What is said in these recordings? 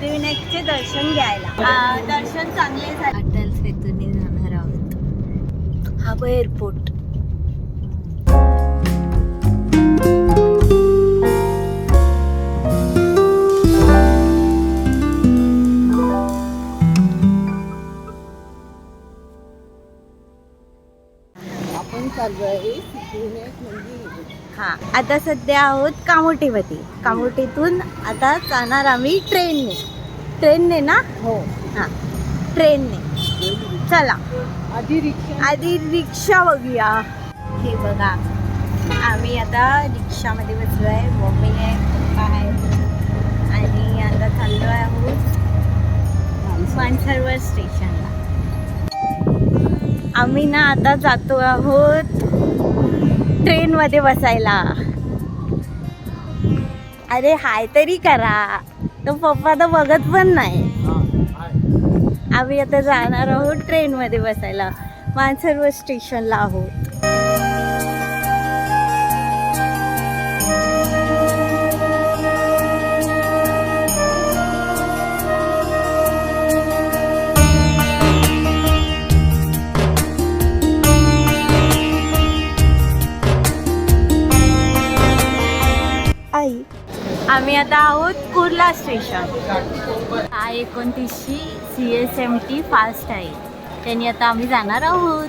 सिद्धिविनायकचे दर्शन घ्यायला. दर्शन चांगले झाले. अटल सेतूने जाणार आहोत. हा एअरपोर्ट. हा आता सध्या आहोत कामोठीमध्ये. कामोठीतून आता जाणार आम्ही ट्रेनने ना. हो हा ट्रेनने. चला आधी रिक्षा बघूया. हे बघा आम्ही आता रिक्षामध्ये बसलोय. मम्मी आहे, पप्पा आहे आणि आता चाललो आहोत मानसरोवर स्टेशनला. आम्ही ना आता जातो आहोत ट्रेनमध्ये बसायला. अरे हाय तरी करा. तो पप्पा तर बघत पण नाही. आम्ही आता जाणार आहोत ट्रेनमध्ये बसायला. मानसरोवर स्टेशनला आहोत. आम्ही आता आहोत कुर्ला स्टेशन. हा 29ची CSMT फास्ट आहे. त्यांनी आता आम्ही जाणार आहोत.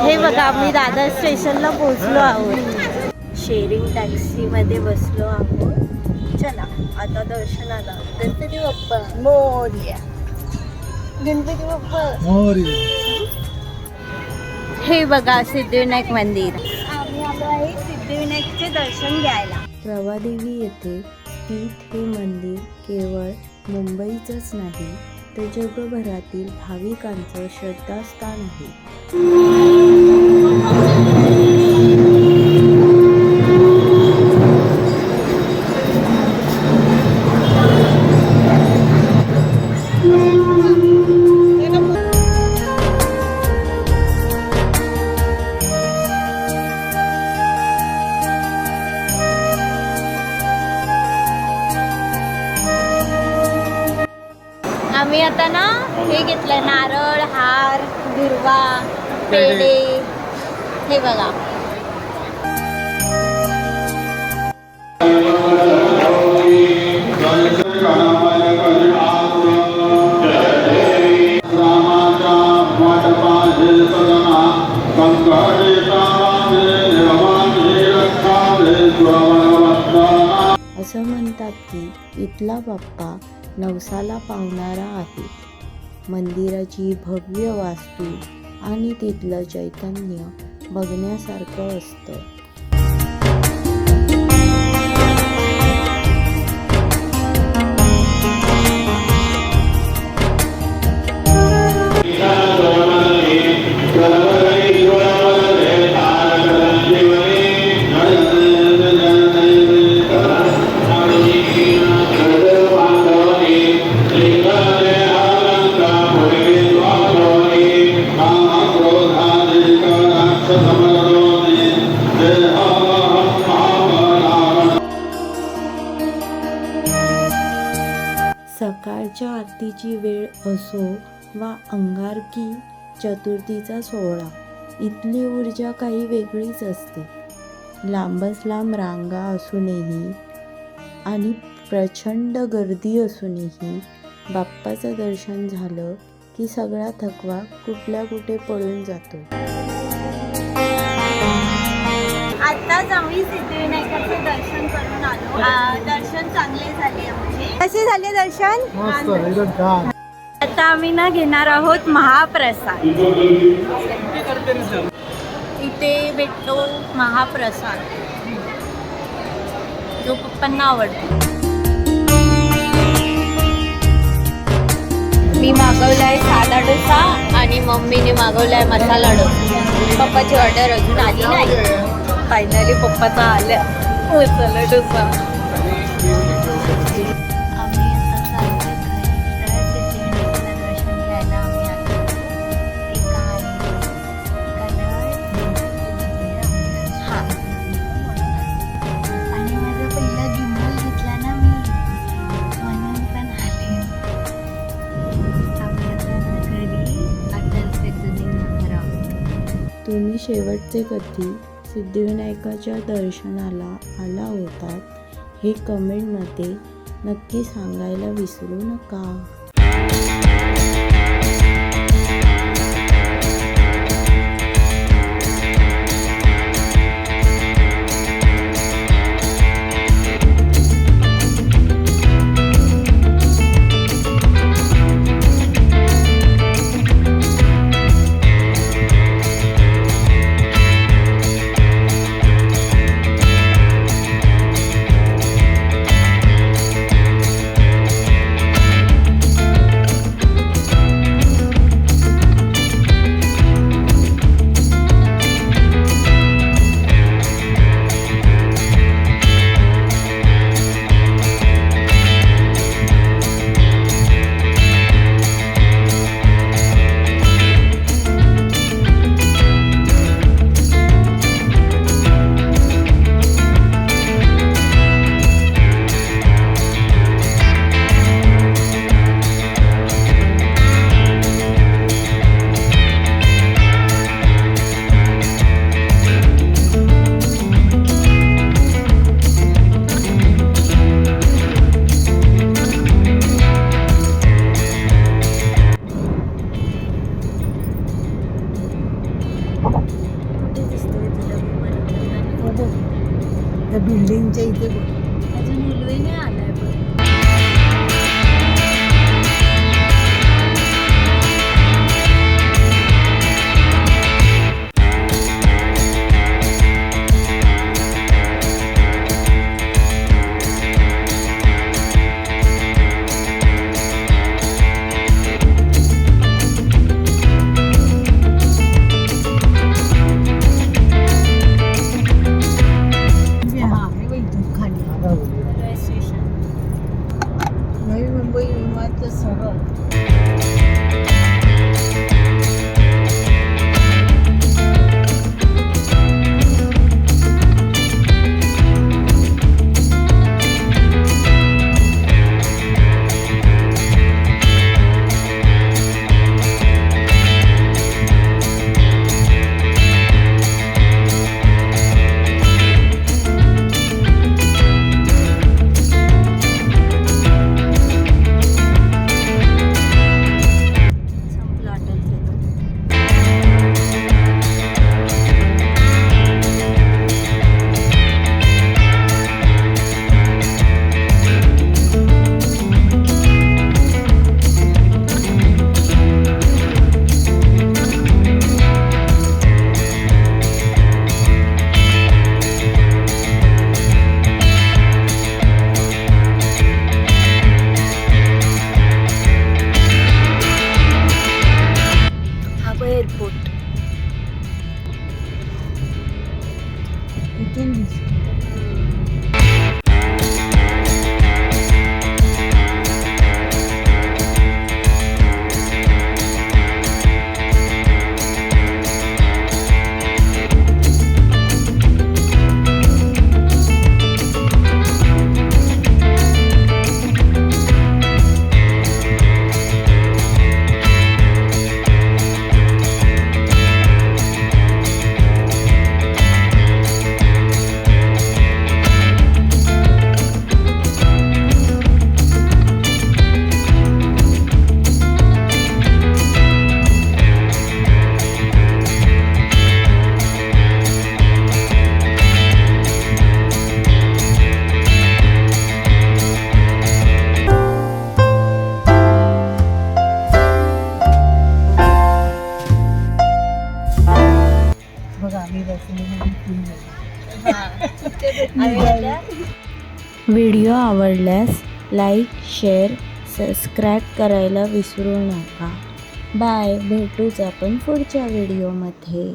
हे बघा आम्ही दादर स्टेशनला पोहोचलो आहोत. शेअरिंग टॅक्सीमध्ये बसलो आहोत. चला आता दर्शनाला. गणपती बाप्पा मोरया. गणपती बाप्पा मोरया. हे बघा सिद्धिविनायक मंदिर. आम्ही आलो आहे सिद्धिविनायकचे दर्शन घ्यायला. प्रभादेवी येथे स्थित हे मंदिर केवळ मुंबईचंच नाही तर जगभरातील भाविकांचं श्रद्धास्थान आहे. आम्ही आता ना हे घेतलंय नारळ, हार, दुर्वा, पेढे. हे बघा असं म्हणतात की इथला बाप्पा नवसाला पावणारा आहे. मंदिराची भव्य वास्तू आणि तिथलं चैतन्य बघण्यासारखं असतं. सकाळच्या आरतीची वेळ असो वा अंगारकी चतुर्थीचा सोहळा, इथली ऊर्जा काही वेगळीच असते. लांबच लांब रांगा असूनही आणि प्रचंड गर्दी असूनही बाप्पाचं दर्शन झालं की सगळा थकवा कुठल्या कुठे पळून जातो. आताच आम्ही सिद्धिविनायकाचं दर्शन करून आलो. दर्शन चांगले झाले आमचे. कसे झाले दर्शन? आता आम्ही ना घेणार आहोत महाप्रसाद. इथे भेटतो महाप्रसाद जो पप्पांना आवडतो. मी मागवलाय साधा डोसा आणि मम्मीने मागवलाय मसाला डोसा. पप्पाची ऑर्डर अजून आली नाही. फायनली पप्पाचं आलं. मसाला डोसा. आम्ही आता चाललोय घरी. तर सिद्धिविनायकाला दर्शन घ्यायला आम्ही आलो. ते काय हां. आणि माझा पहिला गिम्बल घेतला ना मी, म्हणून पण आले. आम्ही आता घरी अटल सेतूने जाणार आहोत. तुम्ही शेवटचे कधी सिद्धिविनायकाच्या दर्शनाला आला होतात हे कमेंटमध्ये नक्की सांगायला विसरू नका. त्या बिल्डिंगच्या इथे अजून रेल्वे नाही आलाय पण. Railway station. नवी मुंबई विमानाचं सरळ संपलं अटल सेतू. हा बघ एअरपोर्ट. इथून दिसतं. बघा आम्ही व्हिडिओ आवडल्यास लाईक शेअर सबस्क्राईब करायला विसरू नका. बाय. भेटूच आपण पुढच्या व्हिडिओमध्ये.